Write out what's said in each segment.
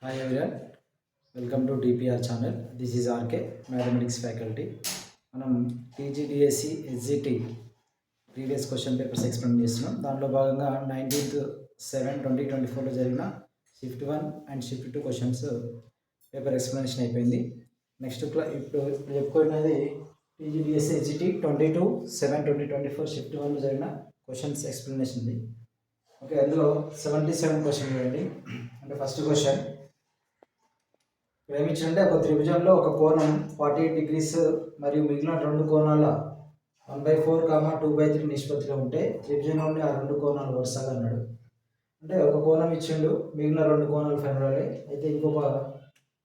Hi everyone, welcome to DPR channel. This is RK, Mathematics faculty. మనం TGDSC SGT previous question papers explain చేస్తున్నాం. దాంట్లో భాగంగా 19/7/2024లో జరిగిన shift 1 and shift 2 questions paper explanation అయిపోయింది. Next ఇప్పుడు చెప్పుకున్నది TGDSC SGT 22/7/2024 shift 1లో జరిగిన questions explanation ఉంది. Okay, అందులో 77 క్వశ్చన్ చూడండి. అంటే ఫస్ట్ క్వశ్చన్ ప్రేమించండి, ఒక త్రిభుజంలో ఒక కోణం 48 degrees మరియు మిగిలిన రెండు కోణాల 1/4, 2/3 నిష్పత్తిలో ఉంటే త్రిభుజంలోని ఆ రెండు కోణాలు వరుసగా అన్నాడు. అంటే ఒక కోణం ఇచ్చిండు, మిగిలిన రెండు కోణాలు ఫైండ్ అవ్వాలి. అయితే ఇంకొక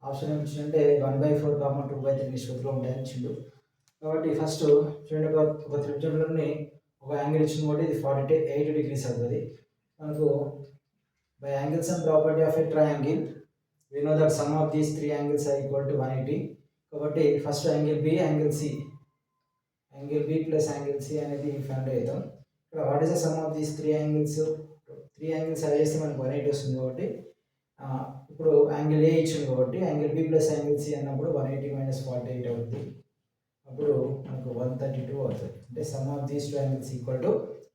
ఆప్షన్ ఏమి ఇచ్చిందంటే 1/4, 2/3 నిష్పత్తిలో ఉంటాయని ఇచ్చిండు. కాబట్టి ఫస్ట్ చూడండి, ఒక త్రిభుజంలోని ఒక యాంగిల్ ఇచ్చింది కాబట్టి ఇది 48 degrees అవుతుంది. మనకు by angles and property of a triangle we know that sum of these three angles are equal to 180. కాబట్టి first angle B, angle C, angle B plus angle C అనేది ఫైండ్ అవుతాం. ఇక్కడ what is the sum of these three angles అలా చేస్తే మనకు 180 వస్తుంది. కాబట్టి ఇప్పుడు యాంగిల్ ఏ ఇచ్చింది కాబట్టి angle B plus angle C అన్నప్పుడు 180 - 48 అవుతుంది. అప్పుడు మనకు 132 అవుతుంది. అంటే some of these two angles equal to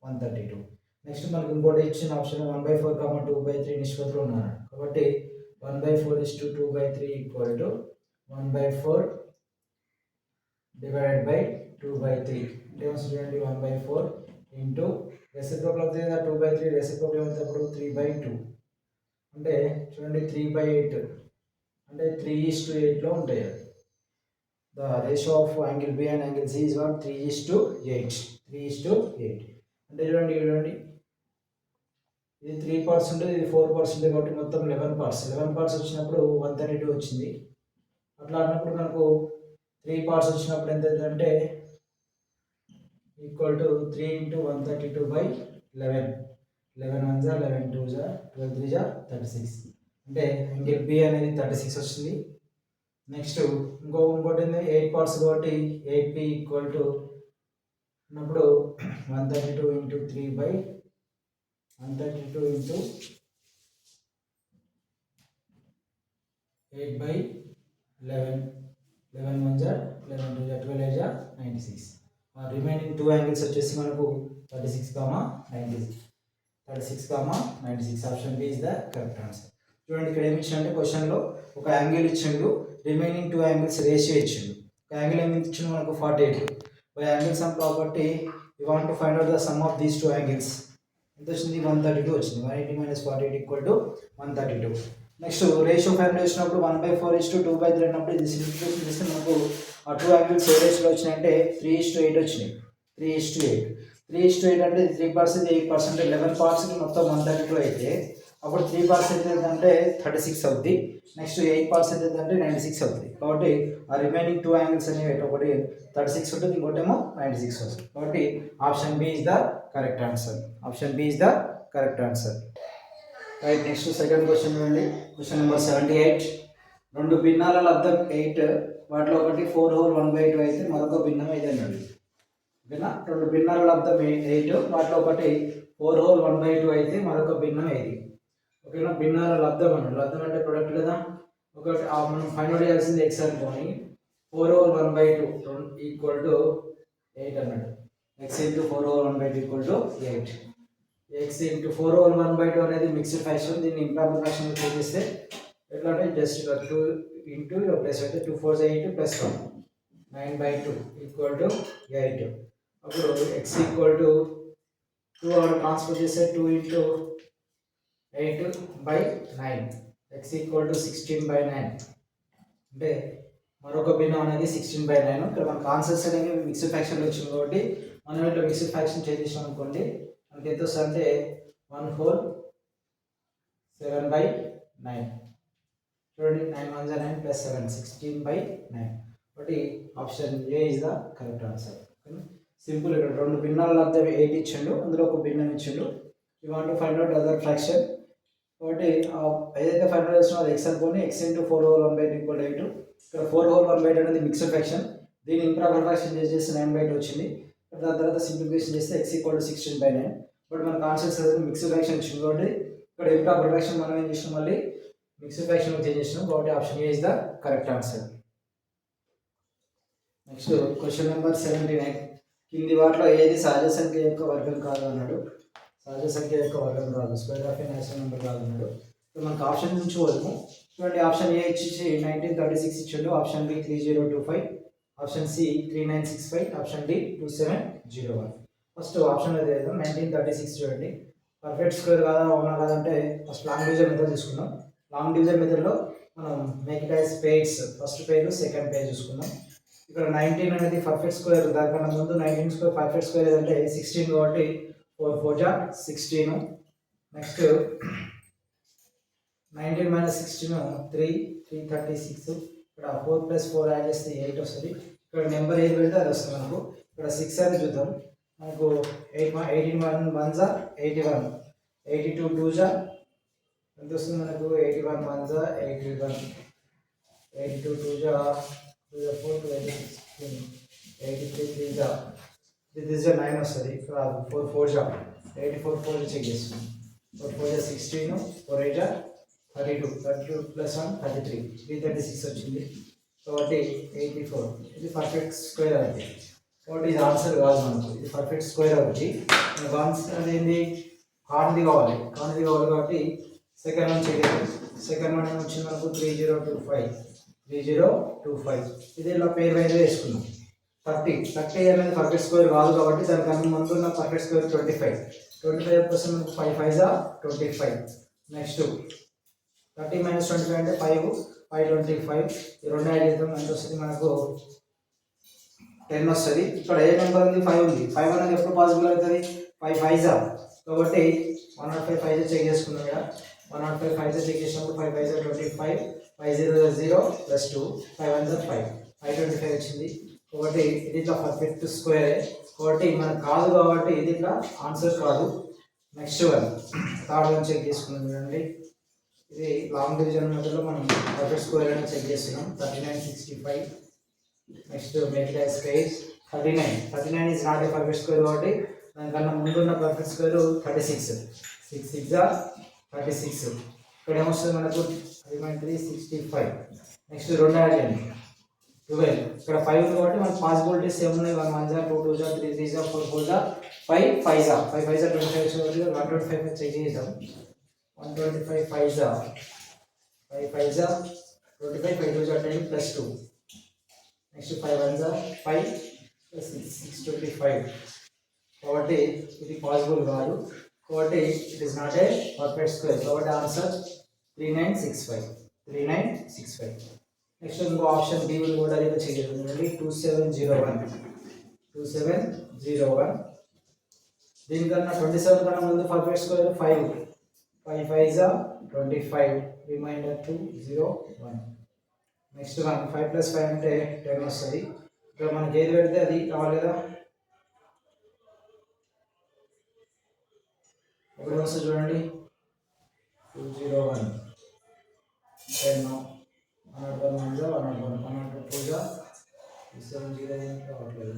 132. Next మనకు ఇంకోటి ఇచ్చిన ఆప్షన్ 1/4, 2/3 నిష్పత్తిలో ఉన్నాడు. కాబట్టి 1/4:2/3 equal to 1/4 divided by 2/3. చూడండి 1/4 ఇంటూ రెసిప్రోకల్ అవుతుంది కదా 2/3, రెసిప్రోకల్ అవుతున్నప్పుడు 3/2. అంటే చూడండి 3/8 అంటే 3:8లో ఉంటాయి. The ratio of angle B and angle C is 3:8. 3:8 అంటే చూడండి ఇది 3 parts ఉంటుంది, ఇది 4 parts ఉంటుంది. కాబట్టి మొత్తం 11 parts వచ్చినప్పుడు 132 వచ్చింది. అట్లా అన్నప్పుడు మనకు 3 parts వచ్చినప్పుడు ఎంత అంటే ఈక్వల్ టు 3 × 132/11. 11 1 11 2 12 3 36. అంటే యాంగిల్ బి అనేది 36 వచ్చింది. నెక్స్ట్ ఇంకోటి 8 parts కాబట్టి 8p ఈక్వల్ టు అన్నప్పుడు 132 × 3/132 × 8/11. 11 1 11 2 12 96. రిమైనింగ్ టూ యాంగిల్స్ వచ్చేసి మనకు 36, 96. Option B is the correct answer. చూడండి ఇక్కడ ఏమి ఇచ్చిండు అంటే క్వశ్చన్లో ఒక యాంగిల్ ఇచ్చిండు, రిమైనింగ్ టూ యాంగిల్స్ రేషియో ఇచ్చిండు. ఒక యాంగిల్ ఏమి ఇచ్చిండు మనకు 48. By angle sum property you want to find out the sum of these two angles. ఎంత వచ్చింది? 132 వచ్చింది. 180 - 48 equal to 132. Next ratio find చేసినప్పుడు 1/4:2/3 అన్నప్పుడు ఇది సింప్లిఫికేషన్ చేస్తే మనకు ఆ టూ యాంగిల్స్ ఏ రేషియోలో వచ్చినాయంటే 3:8 వచ్చినాయి. 3:8 అంటే 3 parts 8%, 11 parts మొత్తం 132 అయితే అప్పుడు 3 parts అంటే 36 అవుద్ది. నెక్స్ట్ 8 parts అంటే 96 అవుతుంది. కాబట్టి ఆ రిమైనింగ్ టూ యాంగిల్స్ అనేవి ఒకటి 36 ఉంటుంది, ఇంకోటేమో 96 వస్తుంది. కాబట్టి option B is the correct answer. Right. Next second question చూడండి. Question number 78. రెండు భిన్నాల లబ్ధం 8, వాటిలో ఒకటి 4 whole 1/2 అయితే మరొక భిన్నం 5 అన్నాడు. ఓకేనా? రెండు భిన్నాల లబ్ధం 8, వాటిలో ఒకటి 4 whole 1/2 అయితే మరొక భిన్నం 5. ఓకేనా? భిన్నాల లబ్ధం అన్నాడు. లబ్ధం అంటే ప్రొడక్ట్ కదా. ఒకటి మనం ఫైండ్ అవుట్ చేయాల్సింది x అనుకోని 4 whole 1/2 ఈక్వల్ టు 8 అన్నాడు. x × 4 whole 1/2 equal to 8. x × 4 whole 1/2 అనేది మిక్స్డ్ ఫ్రాక్షన్. దీన్ని ఇంప్రాపర్ ఫ్రాక్షన్ చేస్తే ఎట్లా అంటే జస్ట్ 2 ఇంటూ ప్లస్ అయితే 2 4 8 + 1 9/2 ఈక్వల్ టు 8. అప్పుడు x ఈక్వల్ టు 2 ట్రాన్స్ఫర్ చేస్తే 2 × 8/9. x equal to 16/9. అంటే మరొక భిన్నం అనేది 16/9. ఇక్కడ మనకు ఆన్సర్స్ అనేవి మిక్స్డ్ ఫ్రాక్షన్లో వచ్చింది కాబట్టి మనం ఇట్లా మిక్స్డ్ ఫ్రాక్షన్ చేసేసాం అనుకోండి, మనకి ఎంత వస్తుంది అంటే 1 whole 7/9. చూడండి 9 1 9 + 7 16/9. కాబట్టి option A is the correct answer. Simple. ఇక్కడ రెండు భిన్నాల లబ్ధం 8 ఇచ్చిండు, అందులో ఒక భిన్నం ఇచ్చిండు. You want to find out other fraction. కాబట్టి ఏదైతే ఫైండ్ అవుట్ చేస్తున్నా అది x అనుకోని x × 4 whole 1/2 ఈక్వల్ 8. ఇక్కడ 4 whole 1/2 అనేది మిక్స్డ్ ఫ్రాక్షన్. దీన్ని ఇంప్రాపర్ ఫ్రాక్షన్ చేసి 9/2 వచ్చింది. దాని తర్వాత సింప్లిఫికేషన్ చేస్తే x ఈక్వల్ టు 16/9. బట్ మన కాన్సెప్ట్స్ మిక్స్డ్ ఫ్రాక్షన్ ఇచ్చింది కాబట్టి ఇక్కడ ఇంప్రాపర్ ఫ్రాక్షన్ మనం ఏం చేసినాం, మళ్ళీ మిక్స్డ్ ఫ్రాక్షన్ చేంజ్ చేసినాం కాబట్టి option A is the correct answer. Next question number 79. కింది వాటిలో ఏది సహజ సంఖ్య యొక్క వర్గం కాదు అన్నాడు. సహజ సంఖ్య యొక్క వర్గం కాదు, square of A natural number కాదు అన్నాడు. సో మనకు ఆప్షన్ నుంచి వరకు చూడండి. ఆప్షన్ ఏ ఇచ్చి 1936 ఇచ్చాడు, option B 3025, option C 3965, option D 2701. First option అయితే 1936 చూడండి. పర్ఫెక్ట్ స్క్వేర్ కాదా అవునా కాదంటే ఫస్ట్ లాంగ్ డివిజన్ మెథడ్ తీసుకుందాం. లాంగ్ డివిజన్ మెథడ్లో మనం make it as pairs, first pair second pair చూసుకుందాం. ఇక్కడ 19 అనేది పర్ఫెక్ట్ స్క్వేర్, దానికన్నా ముందు 19 స్క్వేర్ పర్ఫెక్ట్ స్క్వేర్ ఏదంటే 16 కాబట్టి 4 4 జా 16. Next 19 minus 16 3 336. ఇక్కడ 4 ప్లస్ 4 యాడ్ చేస్తే 8 వస్తుంది. ఇక్కడ నెంబర్ ఏది పెడితే అది వస్తుంది మనకు. ఇక్కడ 6 అనేది చూద్దాం. మనకు 18 1 జా 81, 82 2 జా ఎంత వస్తుంది మనకు? 81 1 జా 81, 82 2 జా 4 2 86, 83 3 జా this is 9 వస్తుంది. ఇక్కడ 4 4 జా 84 4 చెక్ చేస్తున్నాం. 4 4 జా 16, 4 8 జా 32, 32 ప్లస్ 1 33, 336 వచ్చింది. కాబట్టి 84 ఇది పర్ఫెక్ట్ స్క్వేర్ అవుతుంది. కాబట్టి ఇది ఆన్సర్ కాదు మనకు, ఇది పర్ఫెక్ట్ స్క్వేర్ అవుతుంది. మనకు ఆన్సర్ అనేది కానిది కావాలి కాబట్టి సెకండ్ వన్ చేయాలి. సెకండ్ వన్ వచ్చింది మనకు 3025. ఇది ఇలా పేరు వైజ్ వేసుకున్నాం. 30 అనేది పర్ఫెక్ట్ స్క్వేర్ కాదు కాబట్టి దానికన్నా ముందు ఉన్న పర్ఫెక్ట్ స్క్వేర్ 25 కోసం మనకు 5 5 జా 25. నెక్స్ట్ 30 మైనస్ 25 అంటే 5 25. ఈ రెండు యాడ్ చేద్దాం, ఎంత వస్తుంది మనకు? 10 వస్తుంది. ఇక్కడ ఏ నెంబర్ ఉంది? 5 ఉంది. 5 అనేది ఎప్పుడు పాసిబుల్ అవుతుంది? 5 5 జా కాబట్టి 105 5 జా చెక్ చేసుకున్నాం. ఇక్కడ 105 5 జా చెక్ చేసినప్పుడు 5 5 జా 25, 5 0 0 ప్లస్ 2, 5 1 జా 5, 525 వచ్చింది. కాబట్టి ఇది ఇట్లా పర్ఫెక్ట్ స్క్వేర్ కాబట్టి మనకు కాదు కాబట్టి ఇది ఇట్లా ఆన్సర్ కాదు. Next one third one check చేసుకున్నాం. చూడండి, ఇది లాంగ్ డివిజన్ మెథడ్లో మనం పర్ఫెక్ట్ స్క్వేర్ అని చెక్ చేస్తున్నాం. 3965. Next make it as square 39 is not a perfect square కాబట్టి దానికన్నా ముందున్న పర్ఫెక్ట్ స్క్వేర్ 36, 6 6 జా 36. ఇక్కడ ఏమొస్తుంది మనకు? 365. నెక్స్ట్ రెండు యాడ్ చేయండి 12. ఇక్కడ 5 ఉంది కాబట్టి మనకు పాసిబిలిటీస్ ఏమున్నాయి? 1 1 జా 2 2 జా 3 3 జా 4 4 జా 5 5 జా 5 5 జా 25 కాబట్టి 125 చెక్ చేద్దాం. 125 5 జా 5 5 జా 25, 5 2 జా 10 ప్లస్ 2. నెక్స్ట్ 5 1 జా 5 ప్లస్ 625. కాబట్టి ఇది పాసిబుల్ కాదు కాబట్టి it is not a perfect square. కాబట్టి ఆన్సర్ 3965. నెక్స్ట్ ఇంకో ఆప్షన్ బి కూడా అదే చెక్ చేద్దాం. 2701. దీనికన్నా 27 కన్నా ముందు పర్ఫెక్ట్ స్క్వేర్ 5 5 జా 25, రిమైండర్ 2 0 1. నెక్స్ట్ 5 ప్లస్ 5 అంటే 10 వస్తుంది. ఇక్కడ మనకి ఏది పెడితే అది కావాలి కదా. ఇప్పుడు వస్తుంది చూడండి 201 10 101 జా 101 102 జా 70 రావట్లేదు.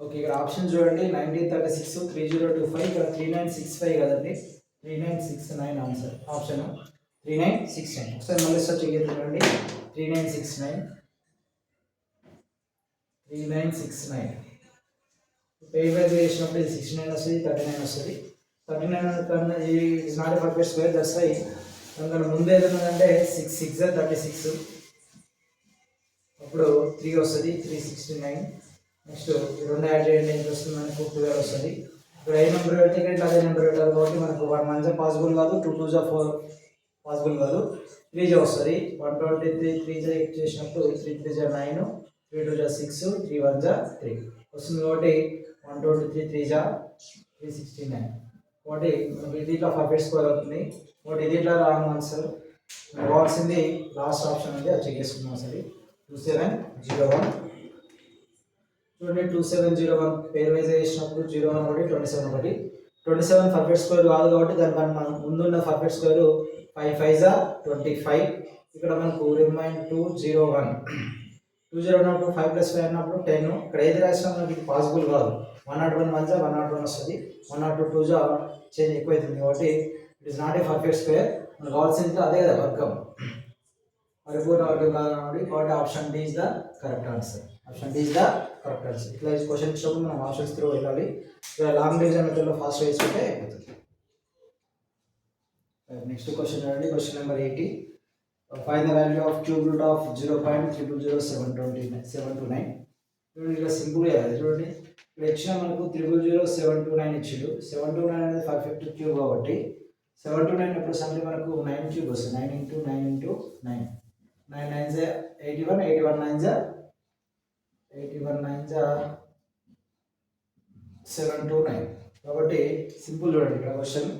ఓకే, ఇక్కడ ఆప్షన్ చూడండి 1936 3025. ఇక్కడ 3965 కదండి, 3969 ఆన్సర్. ఆప్షన్ 3969. ఒకసారి మళ్ళీ చెక్ చేద్దామండి. 3969 పేజ్ వైజ్ చేసినప్పుడు ఇది 69 వస్తుంది, 39 వస్తుంది. 39 కన్నా it's not a perfect square, that's why దానికన్నా ముందు ఏదన్నదంటే 6 6 జా 36, అప్పుడు 3 వస్తుంది 369. నెక్స్ట్ రెండు యాడ్ చేయండి, ఎంత వస్తుంది మనకు? 12 వస్తుంది. ఇక్కడ ఏ నెంబర్ పెడితే ఇక్కడ అదే నెంబర్ పెట్టాలి కాబట్టి మనకు 1 1 జా పాసిబుల్ కాదు, 2 2 జా 4 పాసిబుల్ కాదు, 3 జా వస్తుంది. 123 3 జా ఎక్ట్ చేసినప్పుడు 3 3 జా 9, 3 2 జా 6, 3 1 జా 3 వస్తుంది. కాబట్టి 123 3 జా 369. కాబట్టి మనకి ఇది ఇట్లా పర్ఫెక్ట్ స్క్వేర్ అవుతుంది. కాబట్టి ఇది ఇట్లా రాంగ్ ఆన్సర్. కావాల్సింది లాస్ట్ ఆప్షన్ ఉంది, అది చెక్ చేసుకున్నాం. సరే 2701. చూడండి 2701 పేర్ వైజ్ చేసినప్పుడు 01 ఒకటి 27 ఒకటి. 27 పర్ఫెక్ట్ స్క్వేర్ కాదు కాబట్టి దానికన్నా మనం ముందున్న పర్ఫెక్ట్ స్క్వేర్ 5 5 జా 25. ఇక్కడ మనకు రిమైండ్ 201 ఉన్నప్పుడు 5 ప్లస్ 5 అన్నప్పుడు 10. ఇక్కడ ఏది రాసినా మనకి ఇది పాసిబుల్ కాదు 101 వన్ జా 101 వస్తుంది, 102 జా చేంజ్ ఎక్కువ అవుతుంది కాబట్టి it is not a perfect square. మనకు కావాల్సింది అదే కదా వర్గం, పరిపూర్ణ వర్గం కాదు కాబట్టి option D is the correct answer. Option D is the correct answer. ఇట్లా క్వశ్చన్ ఇచ్చినప్పుడు మనం ఆప్షన్స్ త్రూ వెళ్ళాలి. ఇలా లాంగ్ డివిజన్ మెథడ్లో ఫాస్ట్ వేసుకుంటే అయిపోతుంది. నెక్స్ట్ క్వశ్చన్ చూడండి, question number 80. Find the value of cube root of 0.000729. చూడండి ఇలా సింపుల్ చేయాలి. చూడండి ఇక్కడ ఇచ్చిన మనకు 000729 ఇచ్చిండు. 729 అనేది పర్ఫెక్ట్ క్యూబ్ కాబట్టి 729 ఎప్పుడు అంటే మనకు 9 క్యూబ్ వస్తుంది. 9 ఇంటూ 9 ఇంటూ 9, 9 9 జా 81, 81 9 జా 729. కాబట్టి సింపుల్ చూడండి ఇక్కడ క్వశ్చన్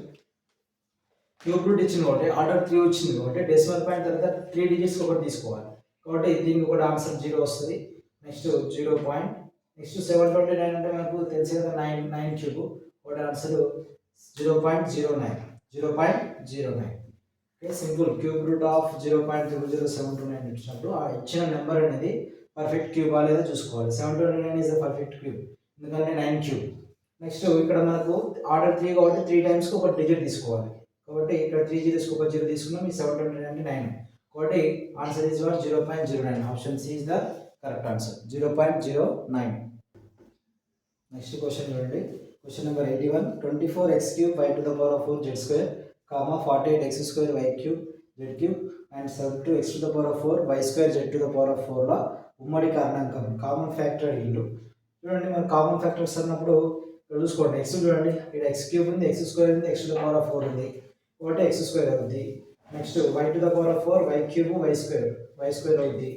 క్యూబ్ రూట్ ఇచ్చింది కాబట్టి ఆర్డర్ 3 వచ్చింది కాబట్టి డెసిమల్ పాయింట్ తర్వాత 3 డిజిట్స్ ఒకటి తీసుకోవాలి కాబట్టి దీనికి కూడా ఆన్సర్ 0 వస్తుంది. నెక్స్ట్ 0 పాయింట్, నెక్స్ట్ 729 అంటే మనకు తెలిసి కదా 9 క్యూబ్, ఒకటి answer 0.09. 0.09. Okay simple. Cube root of 0.00729 ఇచ్చినప్పుడు ఆ ఇచ్చిన నెంబర్ అనేది పర్ఫెక్ట్ క్యూబా లేదా చూసుకోవాలి. 729 ఇస్ ద పర్ఫెక్ట్ క్యూబ్ ఎందుకంటే 9 క్యూబ్. నెక్స్ట్ ఇక్కడ మనకు ఆర్డర్ 3 కాబట్టి 3 టైమ్స్కి ఒక డిజిట్ తీసుకోవాలి కాబట్టి ఇక్కడ 3 జీరోస్కి ఒక 0 తీసుకున్నాం. ఈ 729 అంటే 9 కాబట్టి answer is 0.09. Option C is the correct answer, 0.09. Next question చూడండి, question number 81. 24x³ y to the power of 4 z², 48x² y³ z³ and 72x to the power of 4 y² z to the power of 4 ల ఉమ్మడి కారణాంకం common factor ఇల్లు. చూడండి మనం common factors అన్నప్పుడు చూసుకోండి. x చూడండి ఇక్కడ x³ ఉంది, x² ఉంది, x to the power of 4 ఉంది కాబట్టి x² అవుతుంది. Next y to the power of 4 y³ y² అవుతుంది.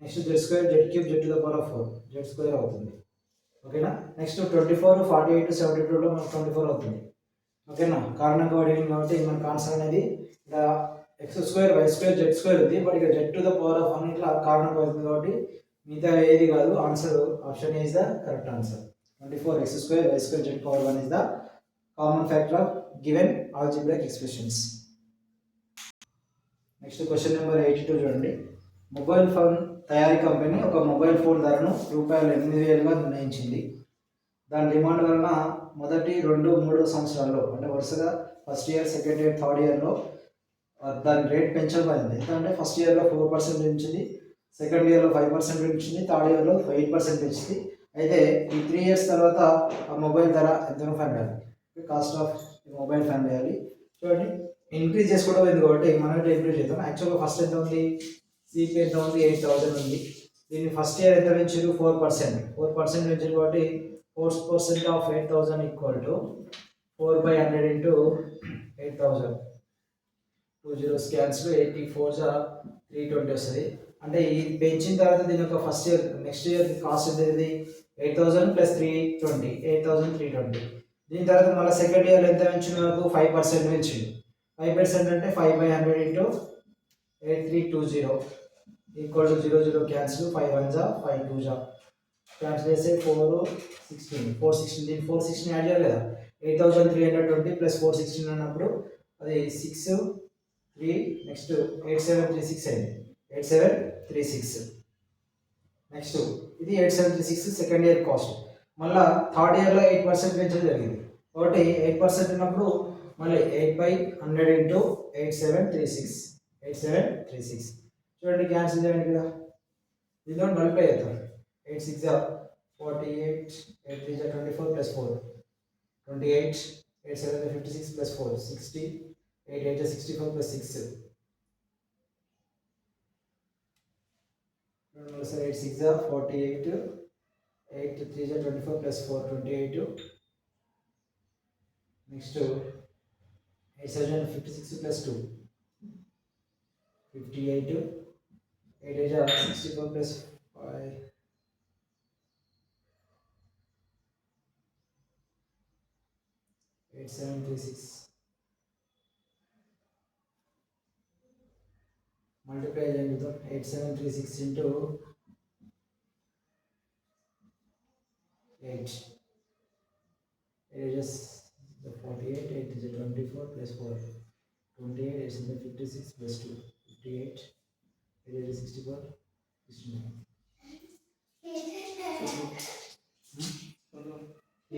Next z² z³ z to the power of 4 z² అవుతుంది. ఓకేనా. నెక్స్ట్ 24 48 72లో మనకు 24 అవుతుంది. ఓకేనా. కారణంగా అడిగింది కాబట్టి మనకు ఆన్సర్ అనేది ఇక్కడ x² y² z² ఉంది బట్ ఇక్కడ z to the power of 1 ఇట్లా కారణంగా అవుతుంది కాబట్టి మిగతా ఏది కాదు. Answer option is the correct answer. 24x² y² z power 1 is the common factor of given algebraic expressions. Next question number 82 చూడండి. మొబైల్ ఫోన్ తయారీ కంపెనీ ఒక మొబైల్ ఫోన్ ధరను ₹8,000గా నిర్ణయించింది. దాని డిమాండ్ వలన మొదటి 2, 3 సంవత్సరాల్లో అంటే వరుసగా first year, second year, third ఇయర్లో దాని రేట్ పెంచబడింది. ఎందుకంటే ఫస్ట్ ఇయర్లో 4% పెంచింది, సెకండ్ ఇయర్లో 5% పెంచింది, థర్డ్ ఇయర్లో 8% పెంచింది. అయితే ఈ 3 ఇయర్స్ తర్వాత ఆ మొబైల్ ధర ఎంతనో ఫైండ్ చేయాలి. కాస్ట్ ఆఫ్ మొబైల్ ఫైండ్ చేయాలి. చూడండి ఇంక్రీజ్ చేసుకోవడం ఉంది కాబట్టి మనం ఇంక్రీజ్ చేద్దాం. యాక్చువల్గా ఫస్ట్ ఎంత ఉంది, సిపి ఎంత ఉంది, 8,000 ఉంది. దీన్ని ఫస్ట్ ఇయర్ ఎంత పెంచారు, 4% పెంచారు కాబట్టి 4% of 8,000 equal to 4/100 into 8,000. 2 zeros cancel, 84 320 వస్తుంది. అంటే ఈ పెంచిన తర్వాత దీని యొక్క first year next year cost ఎంత, 8,000 ప్లస్ 320 8,320. దీని తర్వాత మళ్ళీ సెకండ్ ఇయర్లో ఎంత పెంచింది, మనకు 5% పెంచింది. 5% అంటే 5/100 into 8320 equal to 0 0 cancel, 5 1 5 2 cancel చేస్తే 416. దీన్ని 416 యాడ్ చేయాలి కదా. 8,320 ప్లస్ 416 అన్నప్పుడు అది 6 3 నెక్స్ట్ 8736 అయింది. 8736. నెక్స్ట్ ఇది 8736 సెకండ్ ఇయర్ కాస్ట్. మళ్ళీ థర్డ్ ఇయర్లో 8% పెంచడం జరిగింది కాబట్టి 8% ఉన్నప్పుడు మళ్ళీ 8/100 ఇంటూ 8736 చూడండి క్యాన్సిల్ చేయండి కదా. దీంతో మల్టిప్లై అవుతాం. 8 6 48 8 3 24 plus 4 28 8 7 56 plus 4 60 8 8 64 plus 6 8 6 48 8 3 24 plus 4 28. Next 8 7 56 plus 2 58. 8 8 64 plus 5 8736. Multiply 8736 into 8. 8 is 48, 8 is 24 plus 4. 28, 8 is 56 plus 2. 58, 8 is 64, 69.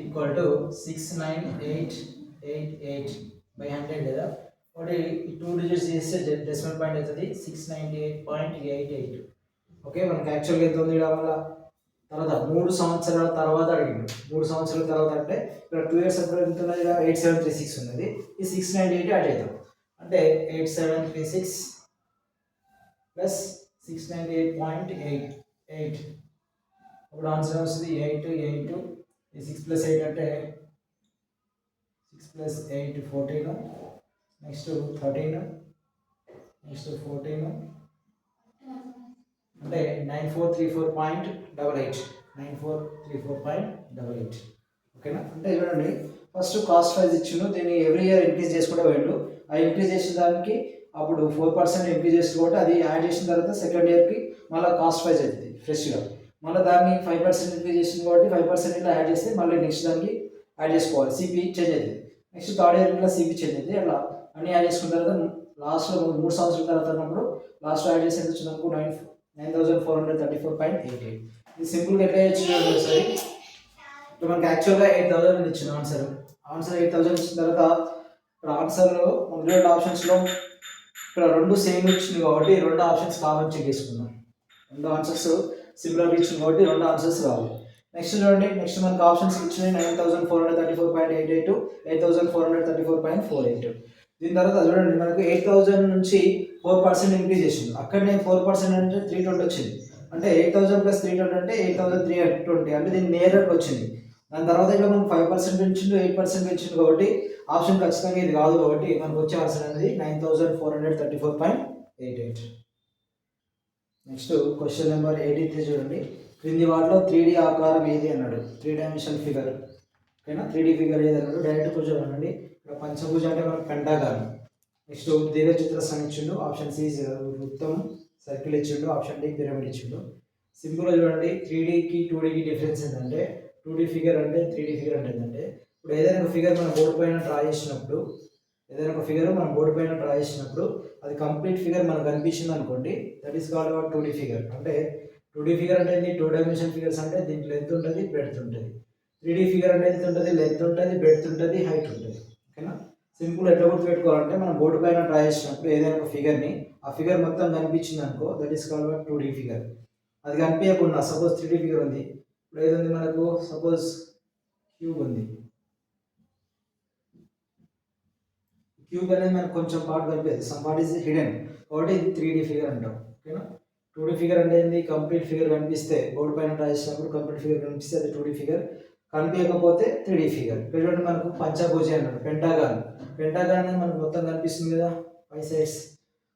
Equal to 69888/100 కదా. ఒకటి 2 డిజిట్స్ చేస్తే డెసిమల్ పాయింట్ అవుతుంది 698.88. ఓకే, మనకి యాక్చువల్గా ఎంత ఉంది వల్ల తర్వాత 3 సంవత్సరాల తర్వాత అడిగిండు. 3 సంవత్సరాల తర్వాత అంటే ఇక్కడ 2 ఇయర్స్ అప్పుడు ఎంత ఉన్నది, 8736 ఉన్నది. ఈ 698 యాడ్ చేద్దాం అంటే 8736 ప్లస్ 698.88. అప్పుడు ఆన్సర్ వస్తుంది 8 8. ఈ 6 + 8 అంటే 6 + 8 14. నెక్స్ట్ 13, నెక్స్ట్ 14 అంటే 9434.88. 9434.88. ఓకేనా. అంటే చూడండి ఫస్ట్ కాస్ట్ ప్రైస్ ఇచ్చిండు, దీన్ని ఎవ్రీ ఇయర్ ఇంక్రీజ్ చేసుకుంటూ పోయిండు. ఆ ఇంక్రీజ్ చేసిన దానికి అప్పుడు 4% ఇంక్రీజ్ చేసి కాబట్టి అది యాడ్ చేసిన తర్వాత సెకండ్ ఇయర్కి మళ్ళీ కాస్ట్ ప్రైస్ అవుతుంది ఫ్రెష్గా. మళ్ళీ దాన్ని 5% ఇంక్రీజ్ చేసింది కాబట్టి 5% ఇట్లా యాడ్ చేస్తే మళ్ళీ నెక్స్ట్ దానికి యాడ్ చేసుకోవాలి, సిపి చేంజ్ అవుతుంది. నెక్స్ట్ థర్డ్ ఇయర్ ఇట్లా సిపి చేంజ్ అవుతుంది. అట్లా అన్ని యాడ్ చేసుకున్న తర్వాత లాస్ట్లో 3 సంవత్సరాల తర్వాత ఉన్నప్పుడు లాస్ట్లో యాడ్ చేసేది వచ్చినందుకు 9434.88. ఇది సింపుల్గా ఎట్లా చేయొచ్చు సరే. ఇప్పుడు మనకి యాక్చువల్గా 8000 ఇచ్చిన ఆన్సర్ 8000 ఇచ్చిన తర్వాత ఇక్కడ ఆన్సర్లో రెండు ఆప్షన్స్లో ఇక్కడ 2 సేమ్ ఇచ్చింది కాబట్టి 2 ఆప్షన్స్ కామన్ చెక్ చేసుకుందాం. 2 ఆన్సర్స్ సిమిలర్ ఇచ్చింది కాబట్టి 2 ఆన్సర్స్ కావాలి. నెక్స్ట్ చూడండి, నెక్స్ట్ మనకు ఆప్షన్స్ ఇచ్చినాయి 9434.88, 8434.48. దీని తర్వాత చూడండి మనకు 8000 నుంచి 4% ఇంక్రీజ్ చేసింది. అక్కడనే 4% అంటే 320 వచ్చింది. అంటే 8000 + 320 అంటే 8320. అంటే దీన్ని నేరుగా వచ్చింది. దాని తర్వాత ఇక్కడ మనం 5% పెంచిండు, 8% పెంచిండు కాబట్టి ఆప్షన్ ఖచ్చితంగా ఇది కాదు. కాబట్టి మనకు వచ్చే ఆన్సర్ అనేది 9434.88. నెక్స్ట్ క్వశ్చన్ నెంబర్ 83 చూడండి. క్రింది వాటిలో 3D ఆకారం ఏది అన్నాడు. 3 డైమెన్షనల్ ఫిగర్. ఓకేనా, 3D ఫిగర్ ఏది అన్నాడు. డైరెక్ట్ క్వశ్చన్ అనండి. ఇక్కడ పంచభుజ అంటే మనకు పెంటాగాన్. నెక్స్ట్ దీర్ఘచతురస్రం ఇచ్చిండు. ఆప్షన్ సి వృత్తం, సర్కిల్ ఇచ్చిండు. ఆప్షన్ డి పిరమిడ్ ఇచ్చిండు. సింపుల్గా చూడండి 3Dకి 2Dకి డిఫరెన్స్ ఏంటంటే 2D ఫిగర్ అంటే 3D ఫిగర్ అంటే ఏంటంటే ఇప్పుడు ఏదైనా ఒక ఫిగర్ మన బోర్డు పైన డ్రా చేసినప్పుడు అది కంప్లీట్ ఫిగర్ మనకు కనిపించింది అనుకోండి, that is called 2D figure. అంటే 2D ఫిగర్ అంటే 2 డైమెన్షన్ ఫిగర్స్ అంటే దీంట్లో లెంత్ ఉంటుంది, బ్రెడ్త్ ఉంటుంది. 3D ఫిగర్ అంటే ఎంత ఉంటుంది, లెంత్ ఉంటుంది, బ్రెడ్త్ ఉంటుంది, హైట్ ఉంటుంది. ఓకేనా. సింపుల్ ఎట్లా గుర్తుపెట్టుకోవాలంటే మనం బోర్డు పైన డ్రా చేసినప్పుడు ఏదైనా ఒక ఫిగర్ని ఆ ఫిగర్ మొత్తం కనిపించింది అనుకో, that is called 2D figure. అది కనిపించకుండా సపోజ్ 3D ఫిగర్ ఉంది. ఇప్పుడు ఏది మనకు, సపోజ్ క్యూబ్ ఉంది. క్యూబ్ అనేది మనకు కొంచెం పార్ట్ కనిపిస్తుంది, సమ్ పార్ట్ ఈజ్ హిడెన్, కాబట్టి ఇది 3D ఫిగర్ అంటాం. ఓకేనా. 2D ఫిగర్ అంటే ఏంది, కంప్లీట్ ఫిగర్ కనిపిస్తే బోర్డు పైన డ్రా చేసినప్పుడు కంప్లీట్ ఫిగర్ కనిపిస్తే అది 2D ఫిగర్. కనిపించకపోతే 3D ఫిగర్. ఇక్కడ మనకు పంచభుజి అన్నాడు, పెంటాగాన్ అనేది మనకు మొత్తం కనిపిస్తుంది కదా 5 సైడ్స్,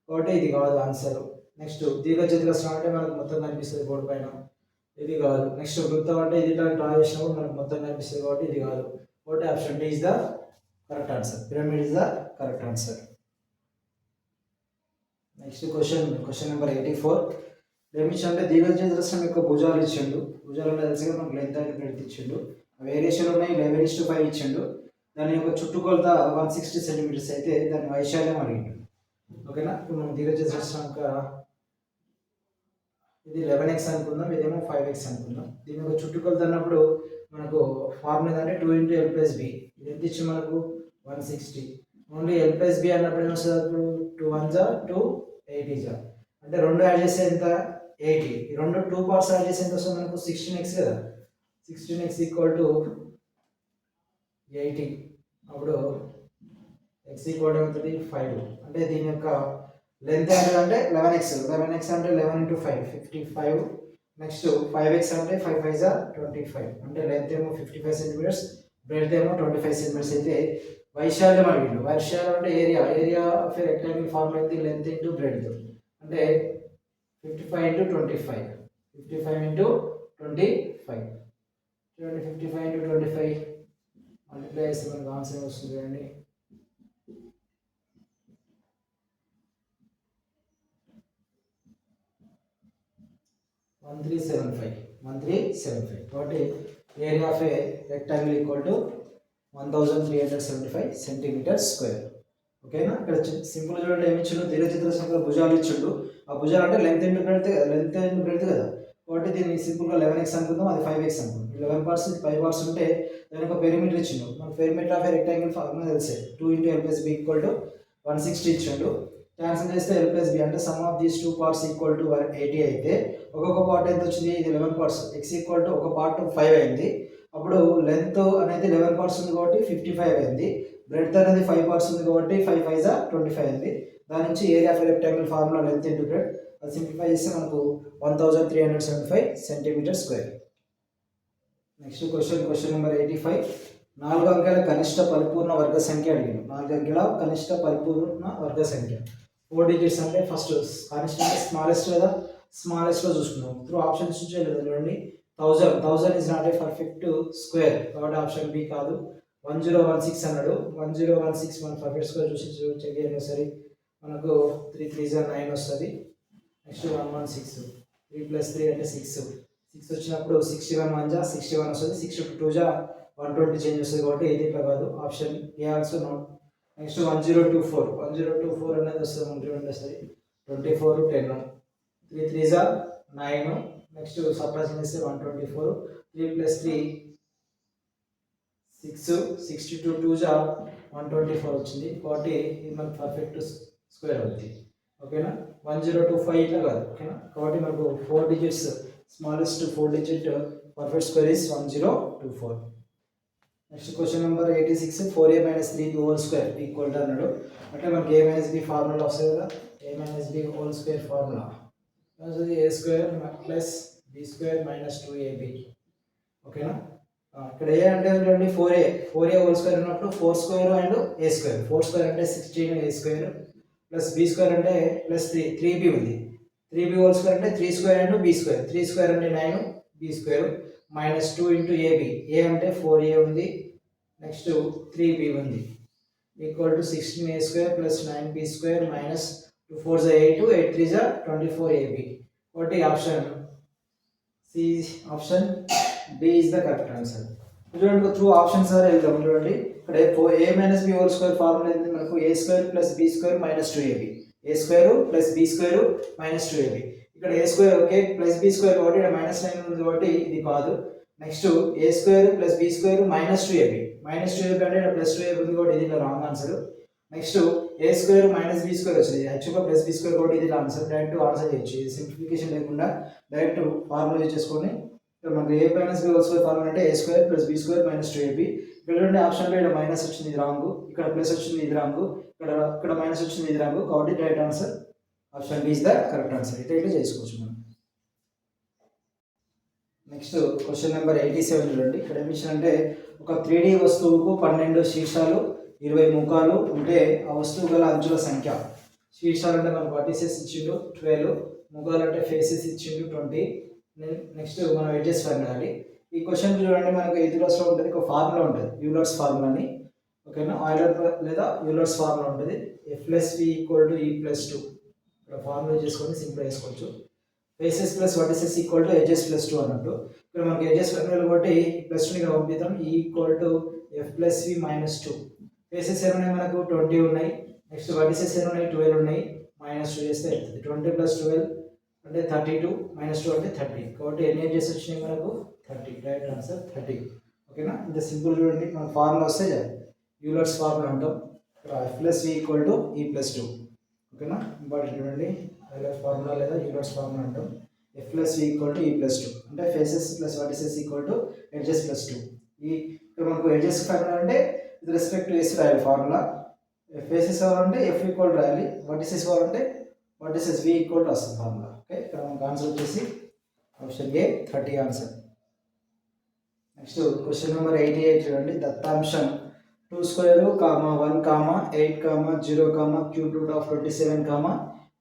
కాబట్టి ఇది కాదు ఆన్సర్. నెక్స్ట్ దీర్ఘచతురస్రం అంటే మనకు మొత్తం కనిపిస్తుంది బోర్డు పైన, ఇది కాదు. నెక్స్ట్ వృత్తం అంటే ఇది డ్రా చేసినప్పుడు మనకు మొత్తం కనిపిస్తుంది కాబట్టి ఇది కాదు. కాబట్టి option D is the correct answer. Pyramid is the correct answer. Next question number 84. ఏమిచ్చి అంటే దీర్ఘచతురస్రం యొక్క భుజాలు ఇచ్చిండు. భుజాలు తెలిసిగా మనకు లెంత్ అండ్ బ్రెడ్త్ ఇచ్చిండు. వేరియేషన్ ఉన్నాయి 11:5 ఇచ్చిండు. దాని యొక్క చుట్టుకొలత 160 సెంటీమీటర్స్ అయితే దాని వైశాల్యం అడిగిండు. ఓకేనా. ఇప్పుడు మనం దీర్ఘచతురస్రం ఇది 11x అనుకుందాం, ఇదేమో 5x అనుకుందాం. దీని యొక్క చుట్టుకొలత అన్నప్పుడు మనకు ఫార్ములా ఏంటంటే 2 × l+b. ఇది ఎంత ఇచ్చి మనకు 160. ఓన్లీ l+b అన్నప్పుడు ఏమొస్తుంది, అప్పుడు 2 1 2 8 అంటే 2 యాడ్ చేస్తే ఎంత 80. ఈ 2 పార్ట్స్ యాడ్ చేస్తే ఎంత వస్తుంది మనకు 16x కదా. 16x = 80. అప్పుడు x = 5. అంటే దీని యొక్క లెంత్ అంటే 11x అంటే 11 × 5 55. నెక్స్ట్ 5x అంటే 5 5 25. అంటే లెంత్ ఏమో 55 సెంటీమీటర్స్, బ్రెడ్త్ ఏమో 25 సెంటీమీటర్స్ అయితే వైశాల్యం అడిగిండు. వైశాల్యం అంటే area of a rectangle form అయితే లెంత్ ఇంటూ బ్రెడ్త్ అంటే 55 × 25. 55 × 25 చూడండి. 55 × 25 మల్టిప్లై చేస్తే మనకు ఆన్సర్ వస్తుంది చూడండి. 1375. కాబట్టి area of a rectangle = 1375 centimetre square. ఓకేనా. ఇక్కడ సింపుల్ చూడండి ఏమి ఇచ్చిండు, దీర్ఘచతురస్రంలో భుజాలు ఇచ్చిండు. ఆ భుజాలు అంటే లెంత్ ఇంటూ బ్రెడ్త్ కదా. కాబట్టి దీన్ని సింపుల్గా 11x అనుకుందాం, అది 5x అనుకుందాం. 11 పార్ట్స్ 5 పార్ట్స్ ఉంటే దాని ఒక పెరిమీటర్ ఇచ్చిండు. మన perimeter of a rectangle formula తెలిసే 2 × l + b = 160 ఇచ్చిండు. క్యాన్సిల్ చేస్తే l + b అంటే some of these 2 parts equal to 180 అయితే ఒక్కొక్క పార్ట్ ఎంత వచ్చింది? ఇది 11 పార్ట్స్. x ఈక్వల్ టు ఒక పార్ట్ 5 అయింది. అప్పుడు లెంత్ అనేది 11 పార్ట్స్ ఉంది కాబట్టి 55 అయింది. బ్రెడ్త్ అనేది 5 పార్ట్స్ ఉంది కాబట్టి 5 5 = 25 అయింది. దాని నుంచి area of rectangle formula length into breadth అది సింప్లిఫై చేస్తే మనకు 1375 centimetre square. Next question number 85. 4 అంకెల కనిష్ట పరిపూర్ణ వర్గ సంఖ్య అడిగాను. 4 అంకెల కనిష్ట పరిపూర్ణ వర్గ సంఖ్య 4 డిజిట్స్ అంటే ఫస్ట్ కనిష్ట అంటే స్మాలెస్ట్ లేదా స్మాలెస్ట్లో చూసుకున్నాం. త్రూ ఆప్షన్స్ చేయలేదు చూడండి. 1000 is not a perfect square కాబట్టి ఆప్షన్ బి కాదు. 1016 అన్నాడు. 1016 మన పర్ఫెక్ట్ స్క్వేర్ చూసి చెక్ చేయండి సరే. మనకు 3 3 = 9 వస్తుంది. నెక్స్ట్ 116 3 + 3 అంటే 6 వచ్చినప్పుడు 61 1 = 61 వస్తుంది. 6 × 2 = 120 చేంజ్ వస్తుంది కాబట్టి ఇది ఇట్లా కాదు. Option A also note. Next 1024 అనేది వస్తుంది. 120 వస్తుంది. 24 10 3 3 = 9. నెక్స్ట్ సబ్ట్రాక్షన్ చేస్తే 124 3 + 3 6 62 2 = 124 వచ్చింది కాబట్టి ఇది మనకు పర్ఫెక్ట్ స్క్వేర్ అవుతుంది. ఓకేనా. 1025 ఇట్లా కాదు. ఓకేనా. కాబట్టి మనకు 4 digits smallest 4 digit perfect square is 1024. Next question number 86. 4a - 3b whole square equal to అన్నాడు. అంటే మనకి a - b ఫార్ములా వస్తుంది కదా. a - b whole square formula a² + b² - 2ab. ఓకేనా. ఇక్కడ ఏ అంటే చూడండి 4a హోల్ స్క్వేర్ ఉన్నప్పుడు 4² అండ్ a². 4² అంటే 16 a² ప్లస్ b² అంటే +3 3b ఉంది. 3b హోల్ స్క్వేర్ అంటే 3² అండ్ b². 3² అంటే 9 b² -2 × ab. a అంటే 4a ఉంది. నెక్స్ట్ 3b ఉంది. Equal to 16a² + 9b² -2 4 = 8 8 3 = 24ab. కాబట్టి option B is the correct answer. చూడండి త్రూ ఆప్షన్స్ ద్వారా వెళ్దాం. చూడండి ఇక్కడ a - b whole square formula ఏంది మనకు a² + b² - 2ab. a² + b² - 2ab. ఇక్కడ a² ఓకే +b² కాబట్టి ఇక్కడ -9 ఉంది కాబట్టి ఇది కాదు. Next a² + b² - 2ab. -2ab అంటే ఇక్కడ +2ab ఉంది కాబట్టి ఇది wrong answer. Next a² - b² వచ్చింది. యాక్చువల్గా +b² కాబట్టి ఇది ఆన్సర్. డైరెక్ట్ ఆన్సర్ చేయొచ్చు. ఇది సింప్లిఫికేషన్ లేకుండా డైరెక్ట్ ఫార్ములా యూజ్ చేసుకొని మనకు a - b whole square formula అంటే a² + b² - 2ab. ఇక్కడ చూడండి ఆప్షన్లో ఇక్కడ మైనస్ వచ్చింది ఇది రాంగ్. ఇక్కడ ప్లస్ వచ్చింది ఇది రాంగ్. ఇక్కడ మైనస్ వచ్చింది ఇది రాంగ్. కాబట్టి right answer option B is the correct answer. ఇట్లా చేసుకోవచ్చు మనం. నెక్స్ట్ క్వశ్చన్ నెంబర్ 87 చూడండి. ఇక్కడ ఏమి ఇచ్చారంటే ఒక 3D వస్తువుకు 12 శీర్షాలు 20 ముఖాలు ఉంటే ఆ వస్తువు గల అంచుల సంఖ్య. శీర్షాలు అంటే మనకు వర్టిసెస్ ఇచ్చిండు 12, ముఖాలు అంటే ఫేసెస్ ఇచ్చిండు 20. నెక్స్ట్ మనం ఎడ్జెస్ ఫైండ్ చేయాలి. ఈ క్వశ్చన్ చూడండి మనకు 8th క్లాస్లో ఉంటుంది. ఒక ఫార్ములా ఉంటుంది యూలర్స్ ఫార్ములా అని. ఓకేనా. ఆయిలర్ లేదా యూలర్స్ ఫార్ములా ఉంటుంది. f + v = e + 2. ఇక్కడ ఫార్ములా చేసుకొని సింపుల్ చేసుకోవచ్చు. Faces plus vertices equal to edges +2 అన్నట్టు. ఇక్కడ మనకి ఎడ్జెస్ ఫైనల్ కాబట్టి +2 ఇక్కడ పంపిద్దాం. e = f + v - 2. ఫేసెస్ ఎన్ని ఉన్నాయి మనకు 20 ఉన్నాయి. నెక్స్ట్ వర్టిసెస్ ఎన్ని ఉన్నాయి 12 ఉన్నాయి. -2 చేస్తే అవుతుంది. 20 + 12 అంటే 32 -2 అంటే 30. కాబట్టి ఎన్ని ఎడ్జెస్ వచ్చినాయి మనకు 30. Right answer 30. ఓకేనా. ఇంత సింపుల్ చూడండి. మన ఫార్ములా వస్తే యూలర్స్ ఫార్ములా అంటాం. f + v = e + 2. ఓకేనా. ఇంపార్టెంట్ చూడండి. యూలర్ ఫార్ములా లేదా యూలర్స్ ఫార్ములా అంటాం. f + v = e + 2 అంటే ఫేసెస్ ప్లస్ వర్టిసెస్ = ఎడ్జెస్ +2. ఇక్కడ మనకు ఎడ్జెస్ ఫార్ములా అంటే విత్ రెస్పెక్ట్ టు s రాయాలి ఫార్ములా. ఫేసెస్ కావాలంటే f ఈక్వల్ రాయాలి. వర్టిసెస్ కావాలంటే వర్టిసెస్ v ఈక్వల్ వస్తుంది ఫార్ములా. ఓకే. ఇక్కడ మనకు ఆన్సర్ వచ్చేసి option A 30 answer. Next question number 88 చూడండి. దత్తాంశం 2² 1 8 0 క్యూబ్ రూట్ ఆఫ్ 27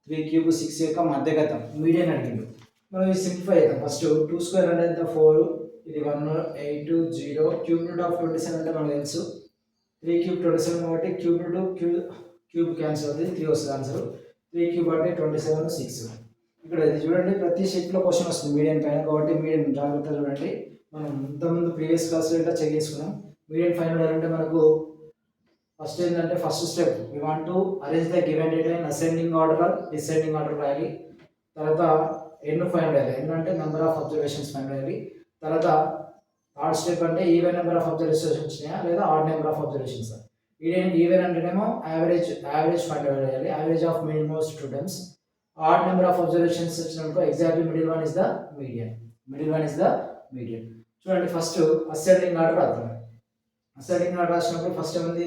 3 క్యూబ్ 6 యొక్క మధ్యగతం మీడియన్ అడిగిండు. మనం ఇది సింప్లిఫై చేద్దాం. ఫస్ట్ 2² అంటే ఎంత 4, ఇది 1 8 0 క్యూబ్ రూట్ ఆఫ్ 27 అంటే మనకు తెలుసు 3 క్యూబ్ 27 కాబట్టి క్యూబ్ రూట్ క్యూబ్ క్యాన్సిల్ అవుతుంది 3 వస్తుంది ఆన్సర్. 3 క్యూబ్ అంటే 27 6. ఇక్కడ ఇది చూడండి ప్రతి షీట్లో క్వశ్చన్ వస్తుంది మీడియన్ పైన కాబట్టి మీడియన్ జాగ్రత్తగా చూడండి. మనం ఇంతకుముందు ప్రీవియస్ క్లాస్లో ఇట్లా చెక్ చేసుకున్నాం. మీడియన్ ఫైండ్ చేయాలంటే మనకు ఫస్ట్ ఏంటంటే first step we want to arrange the given data in ascending order or descending order రాయాలి. తర్వాత ఎన్ ఫైండ్ చేయాలి. ఎన్ అంటే నెంబర్ ఆఫ్ అబ్జర్వేషన్స్ ఫైండ్ చేయాలి. తర్వాత ఆడ్ స్టెప్ అంటే ఈవెన్ నెంబర్ ఆఫ్ అబ్జర్వేషన్స్ వచ్చినాయా లేదా odd number of observations. Even అంటేనేమో యావరేజ్ ఫైండ్ అవుట్ చేయాలి, average of minimum students. Odd number of observations వచ్చినప్పుడు exactly middle one is the median. చూడండి first ascending order రాద్దాం. Ascending order రాసినప్పుడు first ఏముంది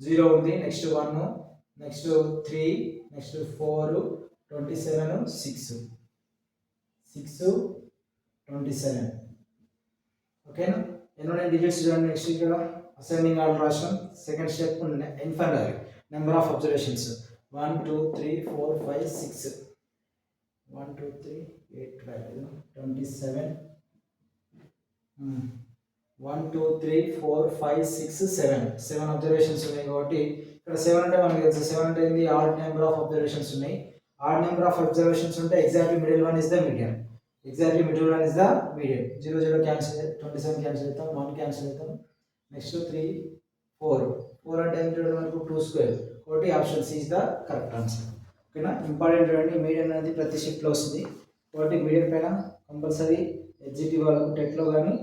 0 ఉంది, నెక్స్ట్ 1, నెక్స్ట్ 3, నెక్స్ట్ 4, 27, 6, 27. ఓకేనా? ఎన్నో డిజిట్స్ చూడండి. నెక్స్ట్ ఇక్కడ అసెండింగ్ ఆర్డర్ రాసినాం. Second step infinite value number of observations 1 2 3 4 5 6 1 2 3 8 12 27 1 2 3 4 5 6 7 observations ఉన్నాయి కాబట్టి ఇక్కడ 7 అంటే మనకి తెలుసు. 7 అంటే ఏంది? ఆడ్ నెంబర్ ఆఫ్ అబ్జర్వేషన్స్ ఉన్నాయి. ఆడ్ నెంబర్ ఆఫ్ అబ్జర్వేషన్స్ ఉంటే exactly middle one is the median. 0 0 cancel, 27 cancel అవుతాం, 1 క్యాన్సిల్ అవుతాం, నెక్స్ట్ 3 4 అంటే ఏంటి మనకు 2 స్క్వేర్. కాబట్టి option C is the correct answer. ఓకేనా? ఇంపార్టెంట్ అండి, మీడియన్ అనేది ప్రతి షిఫ్ట్లో వస్తుంది కాబట్టి మీడియన్ పైన కంపల్సరీ హెచ్జిటి వాళ్ళకు టెట్లో కానీ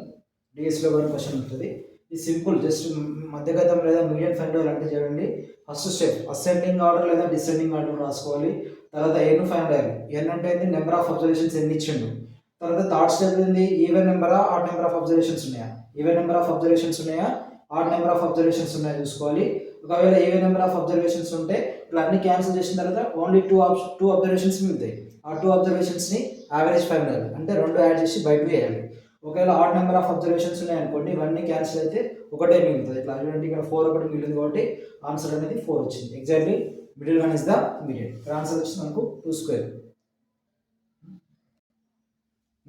డిఎస్లో కానీ క్వశ్చన్ ఉంటుంది. ఇది సింపుల్, జస్ట్ మధ్యగతం లేదా మీడియన్ ఫైండ్ అంటే చూడండి. ఫస్ట్ స్టెప్ అసెండింగ్ ఆర్డర్ లేదా డిసెండింగ్ ఆర్డర్ రాసుకోవాలి. తర్వాత ఎన్ ఫైండ్ అయ్యాలి. ఎన్ అంటే ఏంది? నెంబర్ ఆఫ్ అబ్జర్వేషన్స్ ఎన్ని ఇచ్చిండు. తర్వాత థర్డ్ స్టెప్ ఏంది? ఈవెన్ నెంబరా ఆడ్ నెంబర్ ఆఫ్ అబ్జర్వేషన్స్ ఉన్నాయా, ఈవెన్ నెంబర్ ఆఫ్ అబ్జర్వేషన్స్ ఉన్నాయా, ఆడ్ నెంబర్ ఆఫ్ అబ్జర్వేషన్స్ ఉన్నాయా చూసుకోవాలి. ఒకవేళ ఈవెన్ నెంబర్ ఆఫ్ అబ్జర్వేషన్స్ ఉంటే ఇప్పుడు అన్ని క్యాన్సిల్ చేసిన తర్వాత ఓన్లీ టూ అబ్జర్వేషన్స్ మిగులుతాయి. ఆ 2 అబ్జర్వేషన్స్ని యావరేజ్ ఫైండ్ అయ్యాలి, అంటే 2 యాడ్ చేసి బయట వేయాలి. ఒకవేళ ఆడ్ నెంబర్ ఆఫ్ అబ్జర్వేషన్స్ ఉన్నాయనుకోండి, ఇవన్నీ క్యాన్సిల్ అయితే ఒకటే మిగులుతుంది. ఇట్లా చూడండి, ఇక్కడ 4 ఒకటి మిగిలింది కాబట్టి ఆన్సర్ అనేది 4 వచ్చింది. Exactly middle one is the median. Answer వచ్చింది మనకు 2 స్క్వేర్.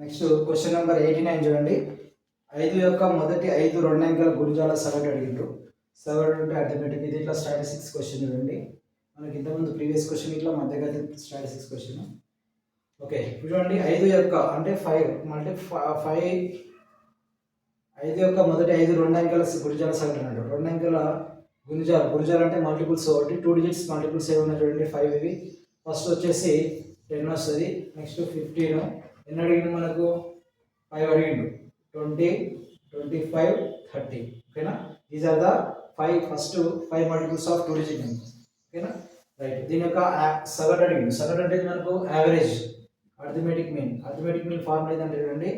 నెక్స్ట్ క్వశ్చన్ నెంబర్ 89 చూడండి. 5 యొక్క మొదటి 5 2 అంకెల గుణిజాల సగటు అడిగిండ్రు. సగటు అంటే అర్థమెటిక్. ఇది ఇట్లా స్టాటిస్టిక్స్ క్వశ్చన్ చూడండి. మనకి ఇంతకుముందు ప్రీవియస్ క్వశ్చన్ ఇట్లా మధ్యగతి స్టాటిస్టిక్స్ క్వశ్చన్. ఓకే, చూడండి 5 యొక్క అంటే 5 యొక్క మొదటి 5 2 అంకెల గుణిజాల సగటు అన్నాడు. 2 అంకెల గుణిజాలు అంటే మల్టిపుల్స్ ఒకటి 2 డిజిట్స్ మల్టిపుల్స్ ఏమన్నా చూడండి 5 ఇవి. ఫస్ట్ వచ్చేసి 10 వస్తుంది, నెక్స్ట్ 15, ఎన్ని అడిగిండు మనకు 5 అడిగిండు, 20 25 30. ఓకేనా? These are the 5 multiples of 2 digit numbers. ఓకేనా? రైట్. దీని యొక్క సగటు అడిగిండు. సగటు అంటే మనకు యావరేజ్, అర్థమెటిక్ మీన్ ఫార్ములా ఏదంటే చూడండి,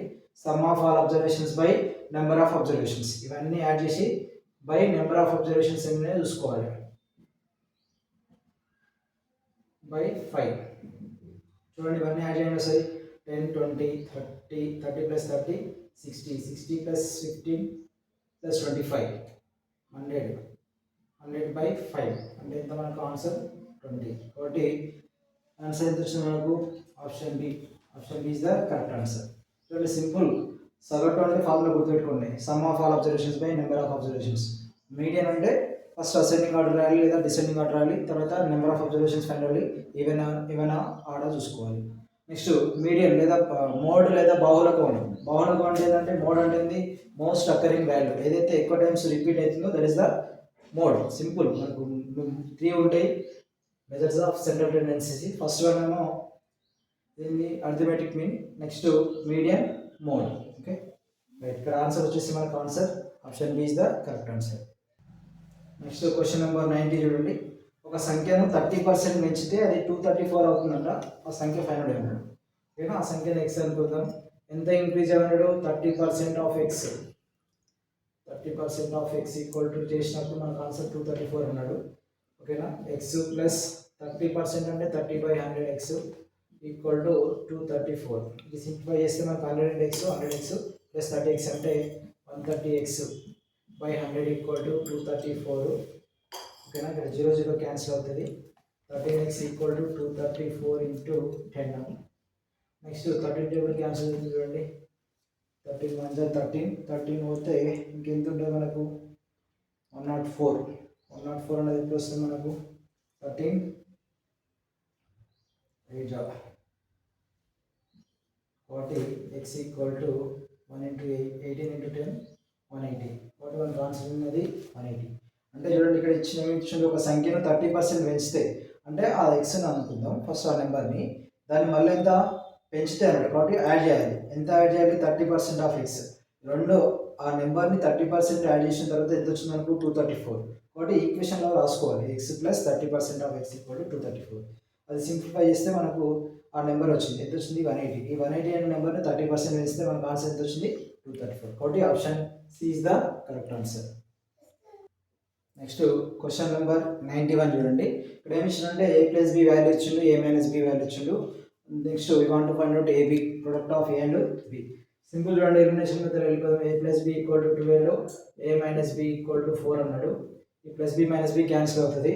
some of all observations by number of observations. ఇవన్నీ యాడ్ చేసి బై నెంబర్ ఆఫ్ అబ్జర్వేషన్స్ ఏమైనా చూసుకోవాలి. బై 5 చూడండి, ఇవన్నీ యాడ్ చేయండి ఒకసారి. 10 20 30 30 plus 30 60 60 plus 15 plus 25 100 by 5 అంటే ఎంత మనకు ఆన్సర్ 20. కాబట్టి ఆన్సర్ ఎంత వచ్చింది మనకు? Option B is the correct answer. చూడండి సింపుల్. సగటు అంటే ఫార్ములా గుర్తుపెట్టుకోండి, sum of all observations by number of observations. Median అంటే ఫస్ట్ అసెండింగ్ ఆర్డర్ రాయాలి లేదా డిసెండింగ్ ఆర్డర్ రాయాలి, తర్వాత నెంబర్ ఆఫ్ అబ్జర్వేషన్స్ ఫైండ్ అవ్వాలి, ఈవెన్ ఆర్డర్ చూసుకోవాలి. నెక్స్ట్ మీడియన్ లేదా మోడ్ లేదా బాహుళ కోణం. బాహుళ కోణం అంటే ఏంటంటే, మోడ్ అంటే ఏంది? మోస్ట్ అకరింగ్ వాల్యూ, ఏదైతే ఎక్కువ టైమ్స్ రిపీట్ అవుతుందో that is the mode. Simple, మనకు 3 ఉంటాయి measures of central tendency. First one ఏమో ఏంది? Arithmetic mean, next median, mode. Okay right. ఇక్కడ ఆన్సర్ వచ్చేసి మనకు answer option B is the correct answer. Next question number 90 చూడండి. ఒక సంఖ్యను 30% పెంచితే అది 234 అవుతుందంట. ఆ సంఖ్య 500 అన్నాడు. ఓకేనా? ఆ సంఖ్యను ఎక్స్ అనుకుందాం. ఎంత ఇంక్రీజ్ అన్నాడు? 30% of X. 30% of X equal to చేసినప్పుడు మనకు ఆన్సర్ 234 అన్నాడు. ఓకేనా? ఎక్స్ ప్లస్ 30% అంటే 30/100 ఎక్స్ ఈక్వల్ టు 234. ఇది సింప్లిఫై చేస్తే మనకు 100x ప్లస్ 30x అంటే 130x/100 ఈక్వల్ టు 234. ఓకేనా? ఇక్కడ 0 0 క్యాన్సిల్ అవుతుంది. 13x equal to 234 into 10. Next 13 table cancel అవుతుంది చూడండి. 13 1 13 పోతే ఇంకెంత ఉంటుంది మనకు? 104 అనేది ఎప్పుడు వస్తుంది మనకు? 13 8 కాబట్టి x equal to 1 into 18 into 10 180. కాబట్టి మనకు ఆన్సర్ ఉన్నది 180. అంటే చూడండి, ఇక్కడ ఇచ్చిన ఒక సంఖ్యను 30% పెంచితే అంటే ఆ ఎక్స్ అని అనుకుందాం ఫస్ట్ ఆ నెంబర్ని, దాన్ని మళ్ళీ ఎంత పెంచితే అన్నాడు కాబట్టి యాడ్ చేయాలి. ఎంత యాడ్ చేయాలి? 30% ఆఫ్ ఎక్స్. ఆ నెంబర్ని 30% యాడ్ చేసిన తర్వాత ఎంత వచ్చింది మనకు 234. కాబట్టి ఈక్వేషన్లో రాసుకోవాలి x plus 30% of x equal to 234. అది సింప్లిఫై చేస్తే మనకు ఆ నెంబర్ వచ్చింది. ఎంత వచ్చింది 180. ఈ 180 అనే నెంబర్ని 30% వేస్తే మనకు ఆన్సర్ ఎంత వచ్చింది 234. కాబట్టి option C is the correct answer. Next question number 91 చూడండి. ఇక్కడ ఏమి ఇచ్చిందంటే a ప్లస్ బి వాల్యూ ఇచ్చిండు, a మైనస్ బి వాల్యూ ఇచ్చిండు. Next we want to find out ab product of a and b. Simple చూడండి, ఎలిమినేషన్ మెథడ్ వెళ్ళిపోదాం. a plus B equal to 12, a minus B equal to 4 అన్నాడు. ఈ plus B minus B cancel అవుతుంది.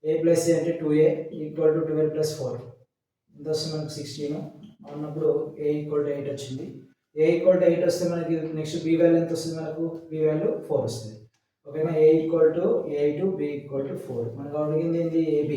a plus a అంటే 2a equal to 12 plus 4 ఎంత వస్తుంది మనకు 16 అన్నప్పుడు a ఈక్వల్ టు 8 వచ్చింది. a ఈక్వల్ టు 8 వస్తే మనకి నెక్స్ట్ b వాల్యూ ఎంత వస్తుంది, మనకు b వాల్యూ 4 వస్తుంది. ఓకేనా, a equal to 8, b equal to 4. మనకు అడిగింది ఏంటి ab.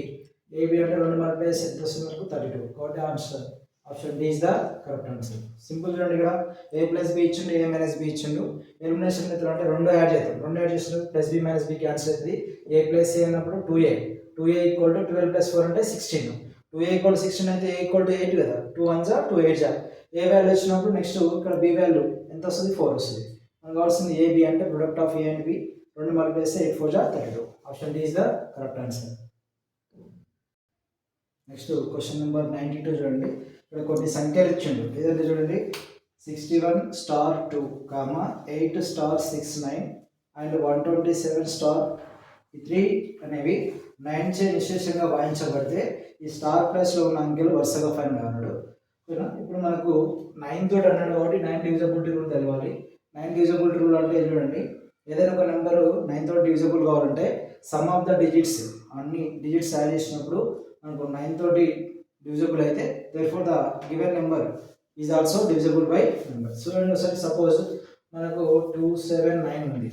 ab అంటే 2 మల్టిప్లై ఎంత వస్తుంది మనకు 32. కాబట్టి answer option D is the correct answer. Simple చూడండి, ఇక్కడ a ప్లస్ బి ఇచ్చిండు, a మైనస్ బి ఇచ్చిండు. ఎలిమినేషన్ మెథడ్ అంటే 2 యాడ్ చేద్దాం. 2 యాడ్ చేసినప్పుడు plus B minus B cancel అవుతుంది. a ప్లస్ a అన్నప్పుడు 2a ఈక్వల్ టు 12 ప్లస్ 4 అంటే 16. 2a ఈక్వల్ టు 16 అయితే a ఈక్వల్ టు 8 కదా. 2 1 జా 2 8 జా. a వాల్యూ వచ్చినప్పుడు నెక్స్ట్ ఇక్కడ b వాల్యూ ఎంత వస్తుంది 4 వస్తుంది. మనకు కావాల్సింది ab అంటే product of a and b. 2 multiply చేస్తే 8 4 జా 32. Option D is the correct answer. Next question number 92 చూడండి. ఇక్కడ కొన్ని సంఖ్యలు ఇచ్చిండు. ఏదంటే చూడండి 61 స్టార్ 2, 8 స్టార్ 6 9 అండ్ 127 స్టార్ 3 అనేవి 9 చే విశేషంగా వాయించబడితే ఈ స్టార్ ప్లస్లో ఉన్న అంకెలు వరుసగా ఫైండ్ అన్నాడు. ఇప్పుడు మనకు 9 తోటి అన్నాడు కాబట్టి 9 డివిజబిలిటీ రూల్ తెలవాలి. 9 డివిజబిలిటీ రూల్ అంటే చూడండి, ఏదైనా ఒక నెంబరు 9 తోటి డివిజబుల్ కావాలంటే సమ్ ఆఫ్ ద డిజిట్స్ అన్ని డిజిట్స్ యాడ్ చేసినప్పుడు మనకు 9 తోటి డివిజబుల్ అయితే therefore the given number is also divisible by number. So ఒకసారి సపోజ్ మనకు 279 ఉంది.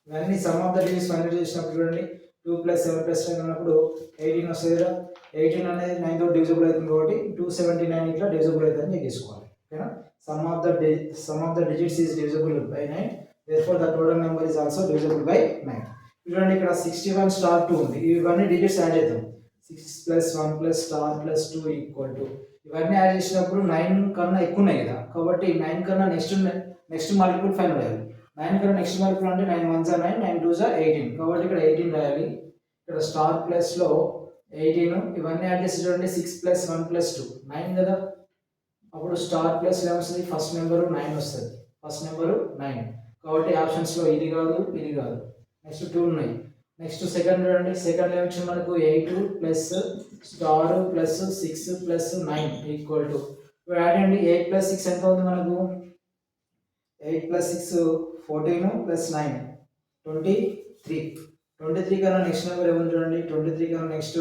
ఇవన్నీ some of the digits find చేసినప్పుడు చూడండి 2 ప్లస్ 7 ప్లస్ 9 అన్నప్పుడు 18 వస్తుంది కదా. 18 అనేది 9 తోటి డివిజిబుల్ అవుతుంది కాబట్టి 279 ఇట్లా డివిజిబుల్ అవుతుందని చెక్ చేసుకోవాలి. ఓకేనా, some of the digits is divisible by 9, therefore the total number is also divisible by 9. చూడండి ఇక్కడ 61 స్టార్ 2 ఉంది. ఇవన్నీ డిజిట్స్ యాడ్ చేద్దాం. 6 plus 1 plus star plus 2 equal to ఇవన్నీ యాడ్ చేసినప్పుడు 9 కన్నా ఎక్కువ ఉన్నాయి కదా. కాబట్టి 9 కన్నా నెక్స్ట్ మల్టిపుల్ ఫైండ్ చేయాలి. 9 కన్నా నెక్స్ట్ మల్టిపుల్ అంటే 9 1 జా 9, 9 2 జా 18. కాబట్టి ఇక్కడ 18 రాయాలి. ఇక్కడ స్టార్ ప్లస్లో 18 ఇవన్నీ యాడ్ చేసి చూడండి 6 ప్లస్ 1 ప్లస్ 2 9 కదా. అప్పుడు స్టార్ ప్లస్ ఏమొస్తుంది, ఫస్ట్ నెంబరు 9 వస్తుంది. First number 9. కాబట్టి ఆప్షన్స్లో ఇది కాదు ఇది కాదు. నెక్స్ట్ 2 ఉన్నాయి. నెక్స్ట్ సెకండ్ చూడండి, సెకండ్ ఏమొచ్చింది మనకు 8 plus star plus 6 plus 9 equal to ఇప్పుడు యాడ్ అండి 8 ప్లస్ 6 ఎంత ఉంది మనకు 8 ప్లస్ 6 14 ప్లస్ 9 23 కన్నా నెక్స్ట్ నెంబర్ ఏముంది చూడండి 23 కన్నా నెక్స్ట్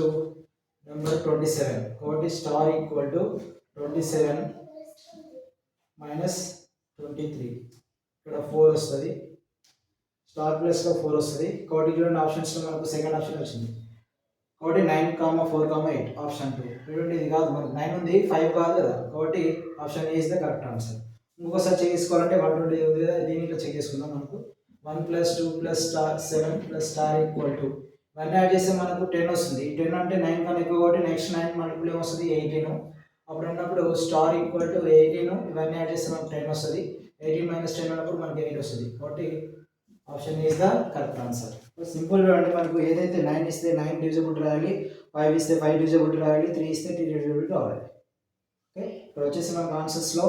నెంబర్ 27. కాబట్టి స్టార్ ఈక్వల్ టు 27 మైనస్ 23 ఇక్కడ 4 వస్తుంది. స్టార్ ప్లస్లో 4 వస్తుంది. కాబట్టి చూడండి ఆప్షన్స్లో మనకు సెకండ్ ఆప్షన్ వచ్చింది. కాబట్టి 9, 4, 8 ఆప్షన్ 2. చూడండి ఇది కాదు, మనకు 9 ఉంది 5 కాదు కదా. కాబట్టి option A is the correct answer. ఇంకొకసారి చెక్ చేసుకోవాలంటే 120 ఉంది కదా, దీన్ని ఇట్లా చెక్ చేసుకుందాం. మనకు 1 plus 2 plus star 7 plus star equal to ఇవన్నీ యాడ్ చేస్తే మనకు 10 వస్తుంది. ఈ 10 అంటే 9 కన్నా ఎక్కువ కాబట్టి నెక్స్ట్ 9 మల్టిపుల్ ఏమొస్తుంది 18. అప్పుడు అన్నప్పుడు స్టార్ ఈక్వల్ టు 18 ఇవన్నీ యాడ్ చేస్తే మనకు 10 వస్తుంది. 18 మైనస్ 10 అన్నప్పుడు మనకి 8 వస్తుంది. కాబట్టి option is the correct answer. Simple అంటే మనకు ఏదైతే 9 ఇస్తే 9 డివిజిబుల్ రాయాలి, 5 ఇస్తే 5 డివిజిబుల్ రాయాలి, 3 ఇస్తే 3 డివిజిబుల్ రావాలి. ఓకే, ఇక్కడ వచ్చేసి మనకు ఆన్సర్స్లో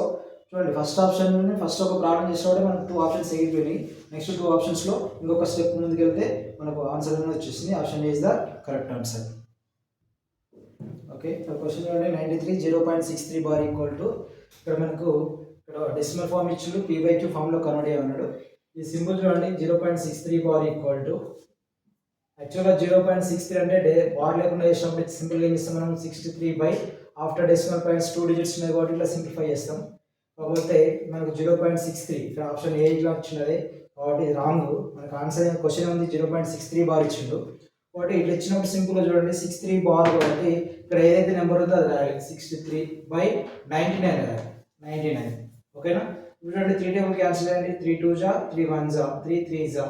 చూడండి ఫస్ట్ ఆప్షన్ ఫస్ట్ ఒక ప్రాబ్లం చేసినప్పుడు మనకు 2 ఆప్షన్స్ ఎగిరిపోయినాయి. నెక్స్ట్ 2 ఆప్షన్స్లో ఇంకొక స్టెప్ ముందుకు వెళ్తే మనకు ఆన్సర్ అనేది వచ్చేసింది. Option is the correct answer. Okay, question చూడండి 93 0.63 బార్ ఈక్వల్ టు ఇక్కడ మనకు ఇక్కడ డెసిమల్ ఫామ్ ఇచ్చిండు, p/q ఫామ్లో కన్వర్ట్ చేయమన్నాడు. ఈ సింబల్ చూడండి 0.63 బార్ ఈక్వల్ టు యాక్చువల్గా 0.63 అంటే బార్ లేకుండా చేసినప్పుడు సింపుల్ ఏం చేస్తాం మనం 63 by after decimal points 2 digits ఉన్నాయి కాబట్టి ఇట్లా సింప్లిఫై చేస్తాం. కాకపోతే మనకు 0.63 ఇక్కడ ఆప్షన్ ఏ ఇట్లా వచ్చినది కాబట్టి రాంగ్. మనకు ఆన్సర్ క్వశ్చన్ ఉంది 0.63 బార్ ఇచ్చిండు. కాబట్టి ఇట్లా ఇచ్చినప్పుడు సింపుల్గా చూడండి 63 బార్ కాబట్టి ఇక్కడ ఏదైతే నెంబర్ ఉందో అది రాయాలి 63 బై 99 రాయాలి 99. ఓకేనా, చూడండి 3 టేబుల్ క్యాన్సిల్ అయ్యండి. 3 2 జా 3 1 జా 3 3 జా.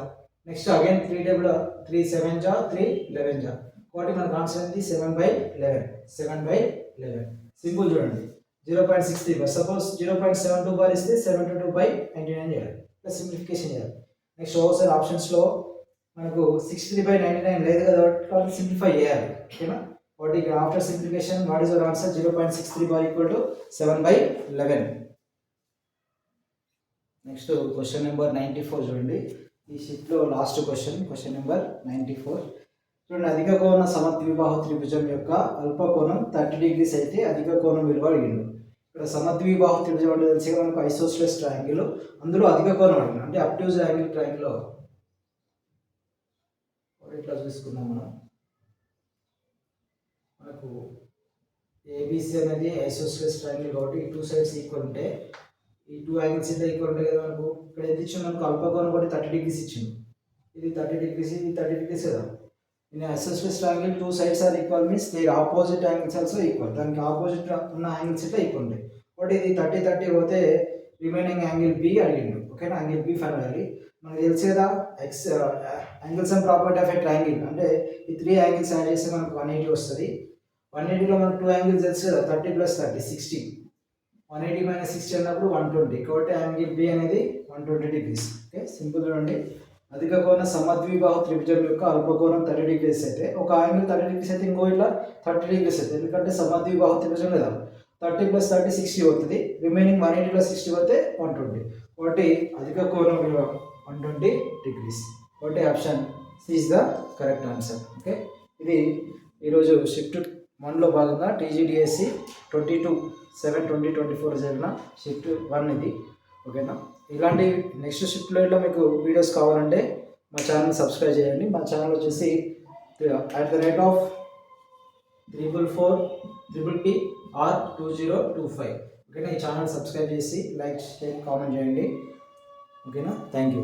నెక్స్ట్ అగైన్ 3 టేబుల్ 3 7 జా 3 11 జా. కాబట్టి మనకు ఆన్సర్ ఏంటి 7/11. సింపుల్ చూడండి 0.63 బార్. సపోజ్ 0.72 బార్ ఇస్తే 72 బై 99 చేయాలి. ప్లస్ సింప్లిఫికేషన్ చేయాలి. నెక్స్ట్ ఒకసారి ఆప్షన్స్లో మనకు 63/99 లేదు కదా, కాబట్టి సింప్లిఫై చేయాలి. ఓకేనా, వాటి after simplification what is your answer? 0.63 bar equal to 7/11. Next question number 94 చూడండి. ఈ షిఫ్ట్లో లాస్ట్ క్వశ్చన్ నెంబర్ 94 చూడండి. అధిక కోణ సమద్విబాహు త్రిభుజం యొక్క అల్ప కోణం 30 degrees అయితే అధిక కోణం విలువ అడిగిండు. ఇక్కడ సమద్విబాహు త్రిభుజం అంటే తెలిసి మనకు ఐసోస్సెలేస్ ట్రయాంగిల్, అందులో అధిక కోణం అడిగిండు. అంటే అబ్ట్యూజ్ యాంగిల్ ట్రయాంగిల్లో ఇట్లా చూసుకున్నాం మనకు ఏబిసి అనేది ఐసోస్సెలేస్ ట్రయాంగిల్ కాబట్టి ఈ 2 sides ఈక్వల్ ఉంటే ఈ 2 యాంగిల్స్ అయితే ఈక్వల్ ఉంటాయి కదా. మనకు ఇక్కడ ఎంత ఇచ్చింది? మనకు అల్పకోణం కూడా 30 degrees ఇచ్చింది. ఇది 30 degrees, ఇది 30 degrees కదా. In isosceles triangle 2 sides are equal means their opposite angles also equal. దానికి ఆపోజిట్ ఉన్న యాంగిల్స్ అయితే ఈక్వల్ ఉంటాయి. కాబట్టి ఇది 30 పోతే రిమైనింగ్ యాంగిల్ బి అడిగిండు. ఓకేనా, యాంగిల్ బి ఫైండ్ అవ్వాలి. మనకు తెలుసు కదా X angles and property of a triangle అంటే ఈ 3 యాంగిల్స్ యాడ్ చేస్తే మనకు 180 వస్తుంది. 180లో మనకు 2 యాంగిల్స్ తెలుసు కదా, 30 + 30 60. 180 - 60 అన్నప్పుడు 120. కాబట్టి యాంగిల్ బి అనేది 120 degrees. ఓకే, సింపుల్ చూడండి. అధిక కోణ సమద్విబాహు త్రిభుజం యొక్క అల్పకోణం 30 degrees అయితే ఒక యాంగిల్ 30 degrees అయితే ఇంకో ఇట్లా 30 degrees అవుతుంది. ఎందుకంటే సమద్విబాహు త్రిభుజం కదా, 30 + 30 60 అవుతుంది. రిమైనింగ్ 180 + 60 పోతే 120. కాబట్టి అధిక కోణం విలువ 120 degrees. కాబట్టి option C is the correct answer. Okay, ఇది ఈరోజు షిఫ్ట్ 1లో భాగంగా TGDSC 22/7/2024 జరిగిన షిఫ్ట్ 1 ఇది. ఓకేనా, ఇలాంటి నెక్స్ట్ షిఫ్ట్లో ఇట్లా మీకు వీడియోస్ కావాలంటే మా ఛానల్ సబ్స్క్రైబ్ చేయండి. మా ఛానల్ వచ్చేసి @444PPR2025. ఓకేనా, ఈ ఛానల్ సబ్స్క్రైబ్ చేసి లైక్ చేసి కామెంట్ చేయండి. ఓకేనా, థ్యాంక్ యూ.